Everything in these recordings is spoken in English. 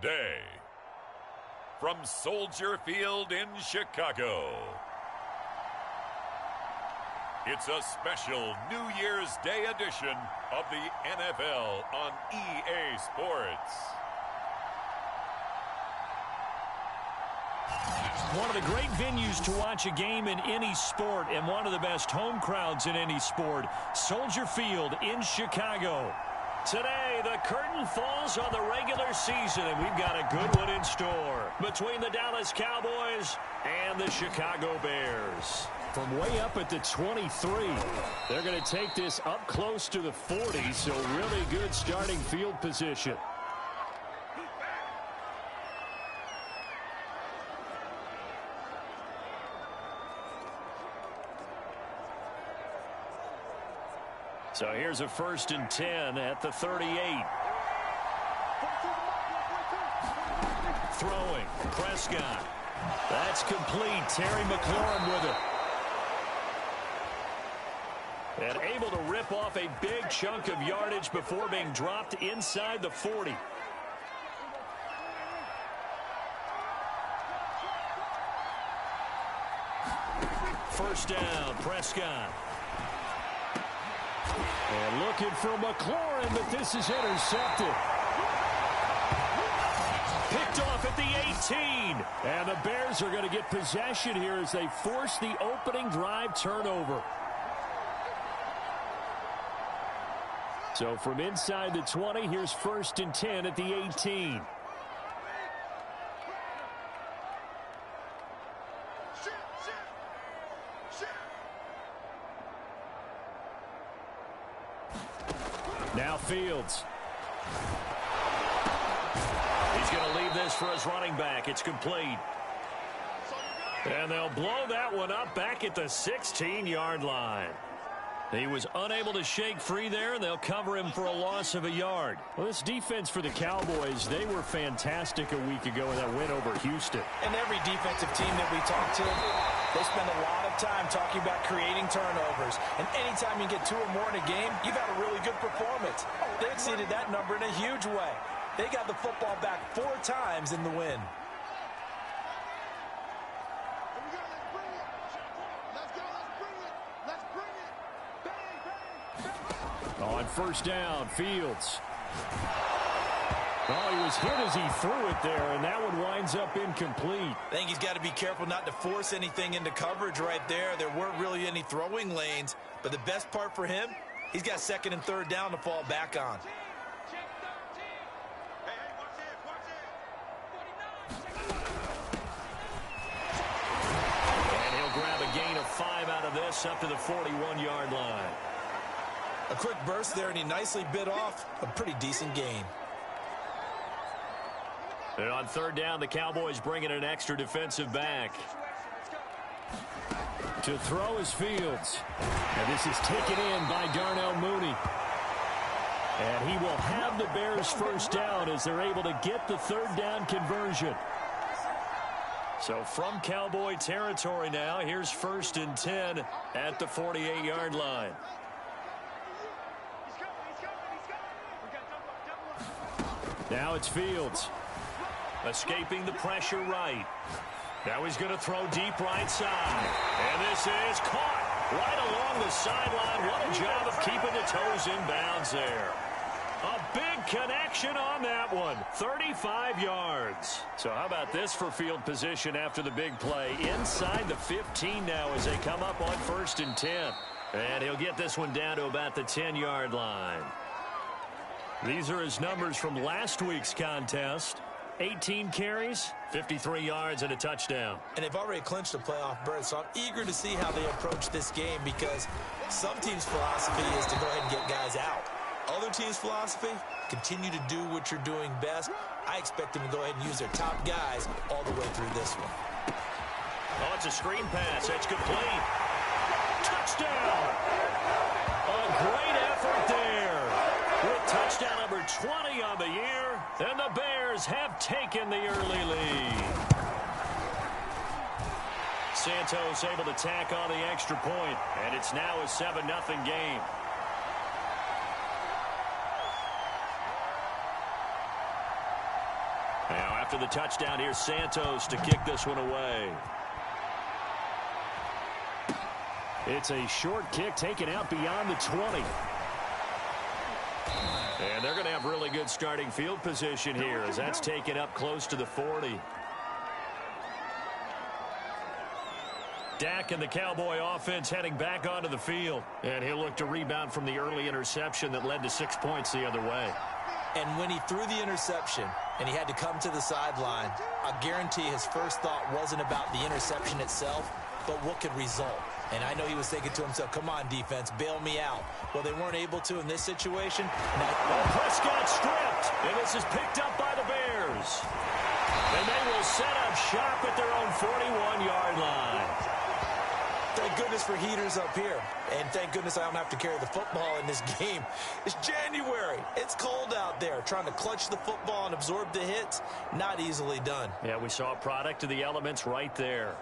Today, from Soldier Field in Chicago, it's a special New Year's Day edition of the NFL on EA Sports. One of the great venues to watch a game in any sport and one of the best home crowds in any sport, Soldier Field in Chicago. Today, the curtain falls on the regular season, and we've got a good one in store between the Dallas Cowboys and the Chicago Bears. From way up at the 23, they're going to take this up close to the 40, so really good starting field position. So here's a 1st and 10 at the 38. Throwing, Prescott. That's complete. Terry McLaurin with it. And able to rip off a big chunk of yardage before being dropped inside the 40. First down, Prescott. And looking for McLaurin, but this is intercepted. Picked off at the 18. And the Bears are going to get possession here as they force the opening drive turnover. So from inside the 20, here's 1st and 10 at the 18. Now Fields. He's going to leave this for his running back. It's complete. And they'll blow that one up back at the 16-yard line. He was unable to shake free there, and they'll cover him for a loss of a yard. Well, this defense for the Cowboys, they were fantastic a week ago in that win over Houston. And every defensive team that we talk to, they spend a lot of time talking about creating turnovers. And anytime you get 2 or more in a game, you've had a really good performance. They exceeded that number in a huge way. They got the football back 4 times in the win. On first down, Fields. Oh, he was hit as he threw it there, and that one winds up incomplete. I think he's got to be careful not to force anything into coverage right there. There weren't really any throwing lanes, but the best part for him, he's got 2nd and 3rd down to fall back on. And he'll grab a gain of 5 out of this up to the 41-yard line. A quick burst there, and he nicely bit off a pretty decent gain. And on 3rd down, the Cowboys bring in an extra defensive back. To throw is Fields. And this is taken in by Darnell Mooney. And he will have the Bears first down as they're able to get the 3rd down conversion. So from Cowboy territory now, here's 1st and 10 at the 48-yard line. Now it's Fields. Escaping the pressure right. Now he's going to throw deep right side. And this is caught right along the sideline. What a job of keeping the toes in bounds there. A big connection on that one. 35 yards. So how about this for field position after the big play? Inside the 15 now as they come up on 1st and 10. And he'll get this one down to about the 10-yard line. These are his numbers from last week's contest. 18 carries, 53 yards, and a touchdown. And they've already clinched a playoff berth, so I'm eager to see how they approach this game because some teams' philosophy is to go ahead and get guys out. Other teams' philosophy, continue to do what you're doing best. I expect them to go ahead and use their top guys all the way through this one. Oh, it's a screen pass. That's complete. Touchdown! A great effort there. With touchdown number 20 on the year, and the Bears have taken the early lead. Santos able to tack on the extra point, and it's now a 7-0 game. After the touchdown, here's Santos to kick this one away. It's a short kick taken out beyond the 20. And they're going to have really good starting field position here as that's taken up close to the 40. Dak and the Cowboy offense heading back onto the field. And he'll look to rebound from the early interception that led to 6 points the other way. And when he threw the interception and he had to come to the sideline, I guarantee his first thought wasn't about the interception itself, but what could result. And I know he was thinking to himself, come on, defense, bail me out. Well, they weren't able to in this situation. Prescott stripped, and this is picked up by the Bears. And they will set up shop at their own 41-yard line. Thank goodness for heaters up here. And thank goodness I don't have to carry the football in this game. It's January. It's cold out there. Trying to clutch the football and absorb the hits, not easily done. Yeah, we saw a product of the elements right there.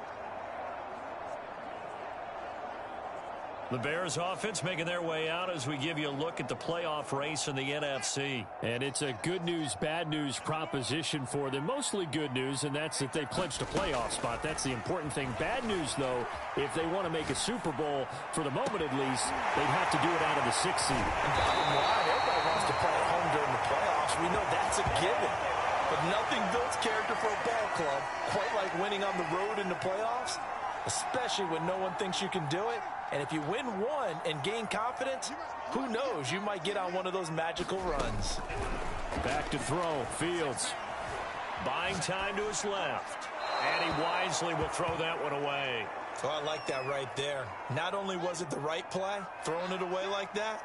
The Bears offense making their way out as we give you a look at the playoff race in the NFC. And it's a good news, bad news proposition for them. Mostly good news, and that's that they clinched a playoff spot. That's the important thing. Bad news, though, if they want to make a Super Bowl, for the moment at least, they'd have to do it out of the 6th seed. And bottom line, everybody wants to play at home during the playoffs. We know that's a given. But nothing builds character for a ball club quite like winning on the road in the playoffs, especially when no one thinks you can do it. And if you win one and gain confidence, who knows? You might get on one of those magical runs. Back to throw. Fields. Buying time to his left. And he wisely will throw that one away. So I like that right there. Not only was it the right play, throwing it away like that,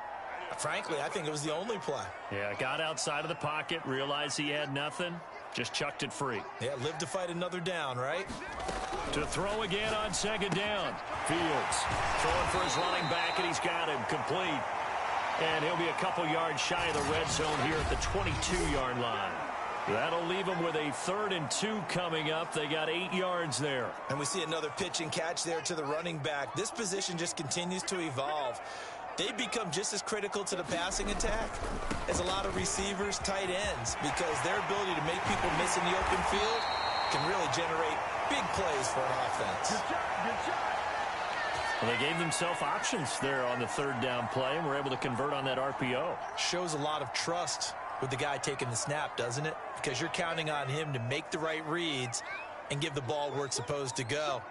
frankly, I think it was the only play. Yeah, got outside of the pocket, realized he had nothing, just chucked it free. Yeah, live to fight another down, right? To throw again on 2nd down. Fields throwing for his running back, and he's got him complete. And he'll be a couple yards shy of the red zone here at the 22-yard line. That'll leave them with a 3rd and 2 coming up. They got 8 yards there. And we see another pitch and catch there to the running back. This position just continues to evolve. They become just as critical to the passing attack as a lot of receivers, tight ends, because their ability to make people miss in the open field can really generate big plays for an offense. Well, they gave themselves options there on the 3rd down play and were able to convert on that RPO. Shows a lot of trust with the guy taking the snap, doesn't it? Because you're counting on him to make the right reads and give the ball where it's supposed to go.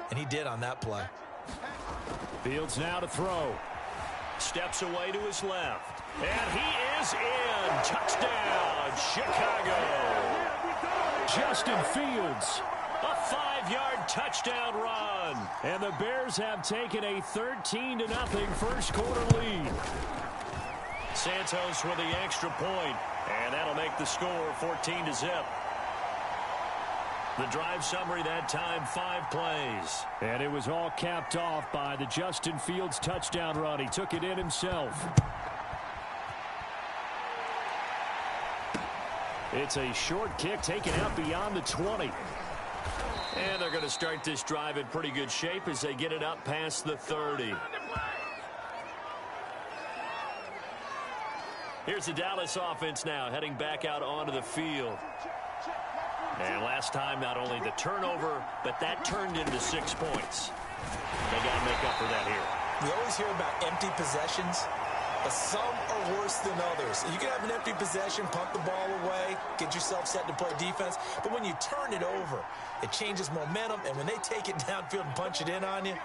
And he did on that play. Fields now to throw. Steps away to his left. And he is in. Touchdown, Chicago. Justin Fields. A 5-yard touchdown run. And the Bears have taken a 13-0 first quarter lead. Santos with the extra point. And that'll make the score 14-0. The drive summary that time, 5 plays. And it was all capped off by the Justin Fields touchdown run. He took it in himself. It's a short kick taken out beyond the 20. And they're going to start this drive in pretty good shape as they get it up past the 30. Here's the Dallas offense now heading back out onto the field. And last time, not only the turnover, but that turned into 6 points. They got to make up for that here. We always hear about empty possessions, but some are worse than others. You can have an empty possession, punt the ball away, get yourself set to play defense, but when you turn it over, it changes momentum, and when they take it downfield and punch it in on you,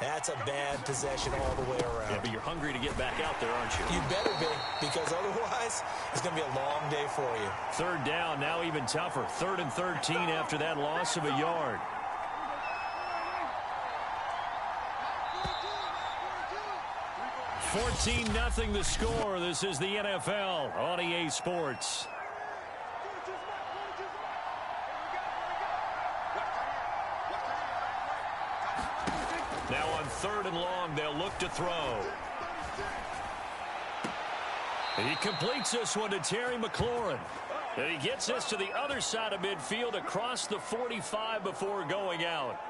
that's a bad possession all the way around. Yeah, but you're hungry to get back out there, aren't you? You better be, because otherwise, it's going to be a long day for you. 3rd down, now even tougher. 3rd and 13 after that loss of a yard. $14-0 the score. This is the NFL on EA Sports. Now on 3rd and long, they'll look to throw. He completes this one to Terry McLaurin. And he gets this to the other side of midfield across the 45 before going out.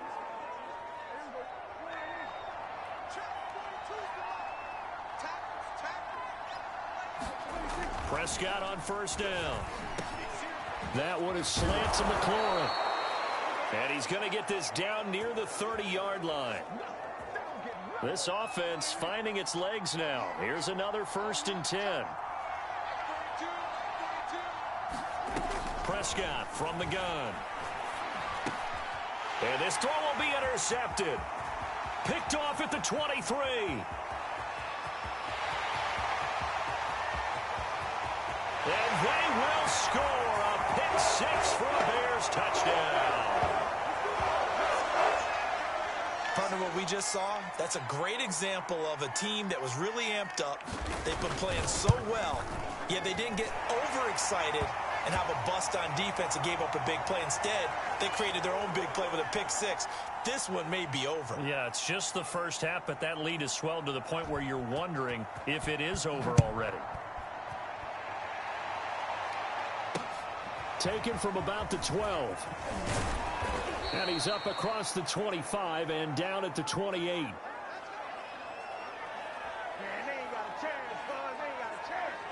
Prescott on 1st down. That one is slant to McLaurin. And he's going to get this down near the 30-yard line. This offense finding its legs now. Here's another 1st and 10. Prescott from the gun. And this throw will be intercepted. Picked off at the 23. And they will score a pick 6 for a Bears touchdown. Partner, what we just saw, that's a great example of a team that was really amped up. They've been playing so well, yet they didn't get overexcited and have a bust on defense and gave up a big play. Instead, they created their own big play with a pick 6. This one may be over. Yeah, it's just the first half, but that lead has swelled to the point where you're wondering if it is over already. Taken from about the 12. And he's up across the 25 and down at the 28.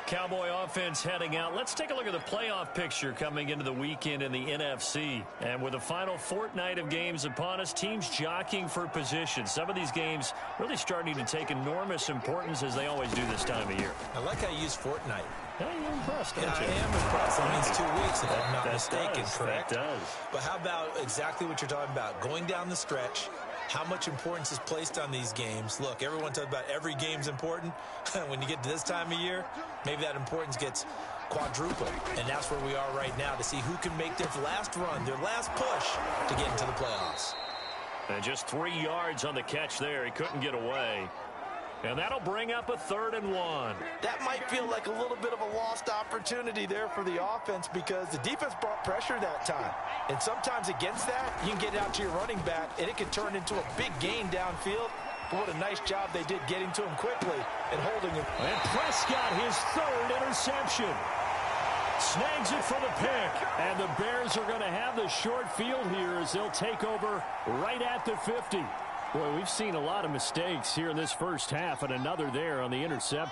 Cowboy offense heading out. Let's take a look at the playoff picture coming into the weekend in the NFC. And with the final fortnight of games upon us, teams jockeying for position. Some of these games really starting to take enormous importance as they always do this time of year. I like how you use fortnight. Hey, you're impressed, aren't you? I am impressed. That means 2 weeks, if I'm not mistaken, correct? That does. But how about exactly what you're talking about? Going down the stretch, how much importance is placed on these games. Look, everyone talks about every game's important. When you get to this time of year, maybe that importance gets quadrupled. And that's where we are right now to see who can make their last run, their last push to get into the playoffs. And just 3 yards on the catch there. He couldn't get away. And that'll bring up a 3rd and 1. That might feel like a little bit of a lost opportunity there for the offense because the defense brought pressure that time. And sometimes against that, you can get out to your running back, and it can turn into a big gain downfield. But what a nice job they did getting to him quickly and holding him. And Prescott, his 3rd interception. Snags it for the pick. And the Bears are going to have the short field here as they'll take over right at the 50. Boy, we've seen a lot of mistakes here in this first half, and another there on the interception.